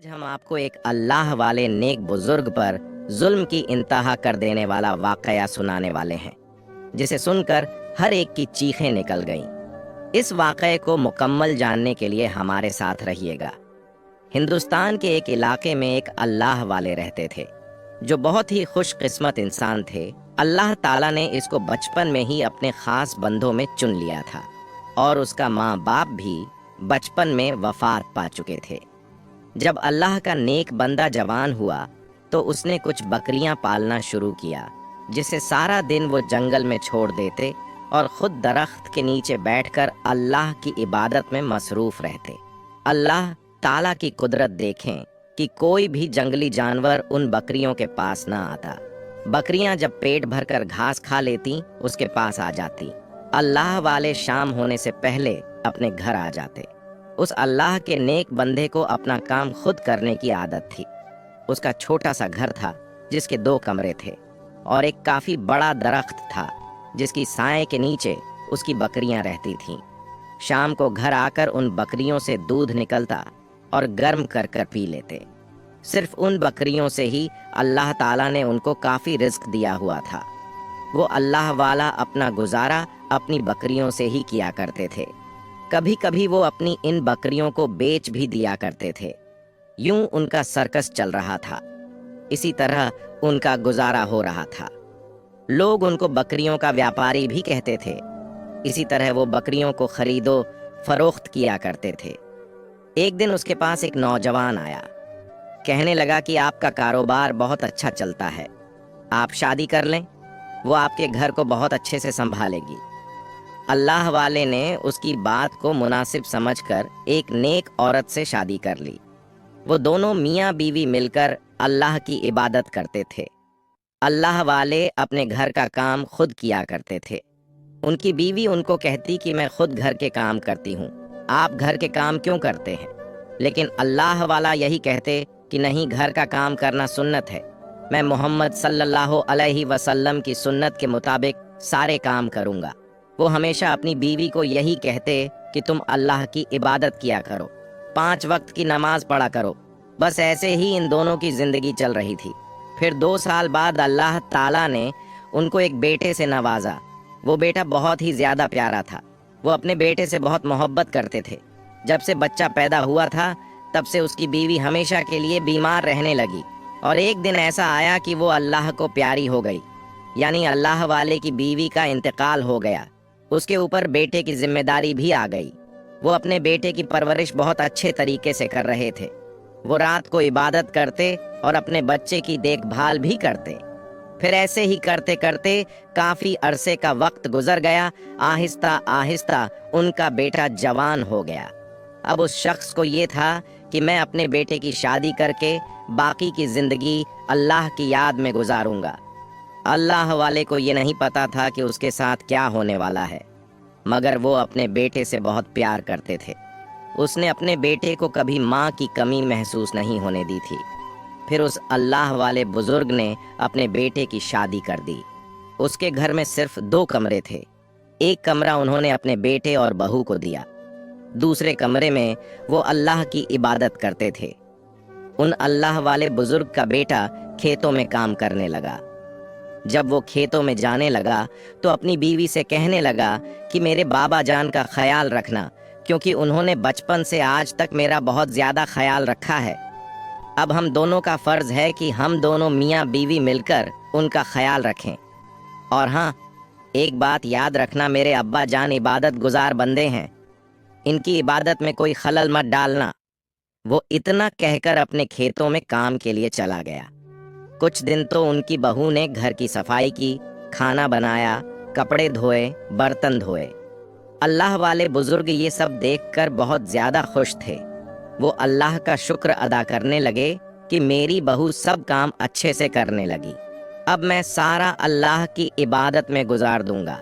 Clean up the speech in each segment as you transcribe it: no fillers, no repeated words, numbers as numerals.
आज हम आपको एक अल्लाह वाले नेक बुजुर्ग पर जुल्म की इंतहा कर देने वाला वाकया सुनाने वाले हैं, जिसे सुनकर हर एक की चीखें निकल गईं। इस वाकये को मुकम्मल जानने के लिए हमारे साथ रहिएगा। हिंदुस्तान के एक इलाके में एक अल्लाह वाले रहते थे, जो बहुत ही खुशकिस्मत इंसान थे। अल्लाह ताला ने इसको बचपन में ही अपने खास बंदों में चुन लिया था और उसका माँ बाप भी बचपन में वफात पा चुके थे। जब अल्लाह का नेक बंदा जवान हुआ तो उसने कुछ बकरियां पालना शुरू किया, जिसे सारा दिन वो जंगल में छोड़ देते और खुद दरख्त के नीचे बैठकर अल्लाह की इबादत में मसरूफ रहते। अल्लाह ताला की कुदरत देखें कि कोई भी जंगली जानवर उन बकरियों के पास ना आता। बकरियां जब पेट भरकर घास खा लेती उसके पास आ जाती। अल्लाह वाले शाम होने से पहले अपने घर आ जाते। उस अल्लाह के नेक बंदे को अपना काम खुद करने की आदत थी। उसका छोटा सा घर था जिसके 2 कमरे थे और एक काफी बड़ा दरख्त था जिसकी साए के नीचे उसकी बकरियां रहती थीं। शाम को घर आकर उन बकरियों से दूध निकलता और गर्म कर कर पी लेते। सिर्फ उन बकरियों से ही अल्लाह ताला ने उनको काफी रिज्क दिया हुआ था। वो अल्लाह वाला अपना गुजारा अपनी बकरियों से ही किया करते थे। कभी कभी वो अपनी इन बकरियों को बेच भी दिया करते थे। यूं उनका सर्कस चल रहा था। इसी तरह उनका गुजारा हो रहा था। लोग उनको बकरियों का व्यापारी भी कहते थे। इसी तरह वो बकरियों को खरीदो फरोख्त किया करते थे। एक दिन उसके पास एक नौजवान आया। कहने लगा कि आपका कारोबार बहुत अच्छा चलता है, आप शादी कर लें, वो आपके घर को बहुत अच्छे से संभालेगी। अल्लाह वाले ने उसकी बात को मुनासिब समझकर एक नेक औरत से शादी कर ली। वो दोनों मियाँ बीवी मिलकर अल्लाह की इबादत करते थे। अल्लाह वाले अपने घर का काम खुद किया करते थे। उनकी बीवी उनको कहती कि मैं खुद घर के काम करती हूँ, आप घर के काम क्यों करते हैं? लेकिन अल्लाह वाला यही कहते कि नहीं, घर का काम करना सुन्नत है, मैं मोहम्मद सल्लल्लाहु अलैहि वसल्लम की सुन्नत के मुताबिक सारे काम करूँगा। वो हमेशा अपनी बीवी को यही कहते कि तुम अल्लाह की इबादत किया करो, 5 वक्त की नमाज पढ़ा करो। बस ऐसे ही इन दोनों की जिंदगी चल रही थी। फिर 2 साल बाद अल्लाह ताला ने उनको एक बेटे से नवाजा। वो बेटा बहुत ही ज्यादा प्यारा था। वो अपने बेटे से बहुत मोहब्बत करते थे। जब से बच्चा पैदा हुआ था तब से उसकी बीवी हमेशा के लिए बीमार रहने लगी और एक दिन ऐसा आया कि वो अल्लाह को प्यारी हो गई, यानी अल्लाह वाले की बीवी का इंतकाल हो गया। उसके ऊपर बेटे की जिम्मेदारी भी आ गई। वो अपने बेटे की परवरिश बहुत अच्छे तरीके से कर रहे थे। वो रात को इबादत करते और अपने बच्चे की देखभाल भी करते। फिर ऐसे ही करते करते काफी अरसे का वक्त गुजर गया। आहिस्ता आहिस्ता उनका बेटा जवान हो गया। अब उस शख्स को ये था कि मैं अपने बेटे की शादी करके बाकी की जिंदगी अल्लाह की याद में गुजारूंगा। अल्लाह वाले को ये नहीं पता था कि उसके साथ क्या होने वाला है, मगर वो अपने बेटे से बहुत प्यार करते थे। उसने अपने बेटे को कभी माँ की कमी महसूस नहीं होने दी थी। फिर उस अल्लाह वाले बुजुर्ग ने अपने बेटे की शादी कर दी। उसके घर में सिर्फ 2 कमरे थे। एक कमरा उन्होंने अपने बेटे और बहू को दिया। दूसरे कमरे में वो अल्लाह की इबादत करते थे। उन अल्लाह वाले बुजुर्ग का बेटा खेतों में काम करने लगा। जब वो खेतों में जाने लगा तो अपनी बीवी से कहने लगा कि मेरे बाबा जान का ख्याल रखना, क्योंकि उन्होंने बचपन से आज तक मेरा बहुत ज्यादा ख्याल रखा है। अब हम दोनों का फर्ज है कि हम दोनों मियाँ बीवी मिलकर उनका ख्याल रखें। और हाँ, एक बात याद रखना, मेरे अब्बा जान इबादत गुजार बंदे हैं, इनकी इबादत में कोई खलल मत डालना। वो इतना कहकर अपने खेतों में काम के लिए चला गया। कुछ दिन तो उनकी बहू ने घर की सफाई की, खाना बनाया, कपड़े धोए, बर्तन धोए। अल्लाह वाले बुजुर्ग ये सब देखकर बहुत ज्यादा खुश थे। वो अल्लाह का शुक्र अदा करने लगे कि मेरी बहू सब काम अच्छे से करने लगी, अब मैं सारा अल्लाह की इबादत में गुजार दूंगा।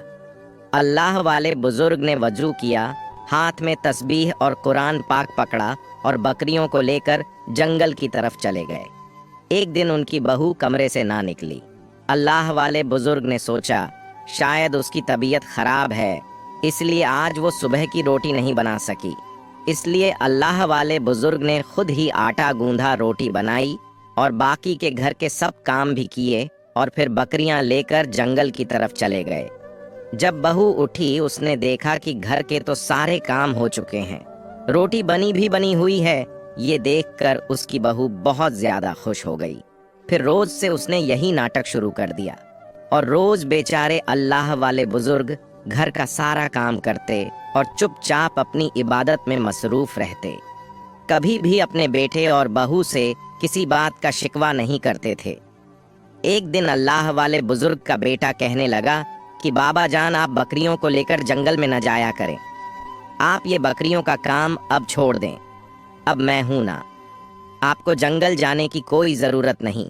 अल्लाह वाले बुजुर्ग ने वजू किया, हाथ में तस्बीह और कुरान पाक पकड़ा और बकरियों को लेकर जंगल की तरफ चले गए। एक दिन उनकी बहू कमरे से ना निकली। अल्लाह वाले बुजुर्ग ने सोचा शायद उसकी तबीयत खराब है, इसलिए आज वो सुबह की रोटी नहीं बना सकी। اس لیے اللہ والے بزرگ نے خود ہی آٹا گوندھا روٹی بنائی اور باقی کے گھر کے سب کام بھی کیے اور پھر بکریاں لے کر جنگل کی طرف چلے گئے۔ جب بہو اٹھی اس نے دیکھا کہ گھر کے تو سارے کام ہو چکے ہیں، روٹی بنی بھی بنی ہوئی ہے۔ یہ دیکھ کر اس کی بہو بہت زیادہ خوش ہو گئی۔ پھر روز سے اس نے یہی ناٹک شروع کر دیا اور روز بیچارے اللہ والے بزرگ گھر کا سارا کام کرتے اور چپ چاپ اپنی عبادت میں مصروف رہتے، کبھی بھی اپنے بیٹے اور بہو سے کسی بات کا شکوہ نہیں کرتے تھے۔ ایک دن اللہ والے بزرگ کا بیٹا کہنے لگا کہ بابا جان، آپ بکریوں کو لے کر جنگل میں نہ جایا کریں، آپ یہ بکریوں کا کام اب چھوڑ دیں، اب میں ہوں نا، آپ کو جنگل جانے کی کوئی ضرورت نہیں۔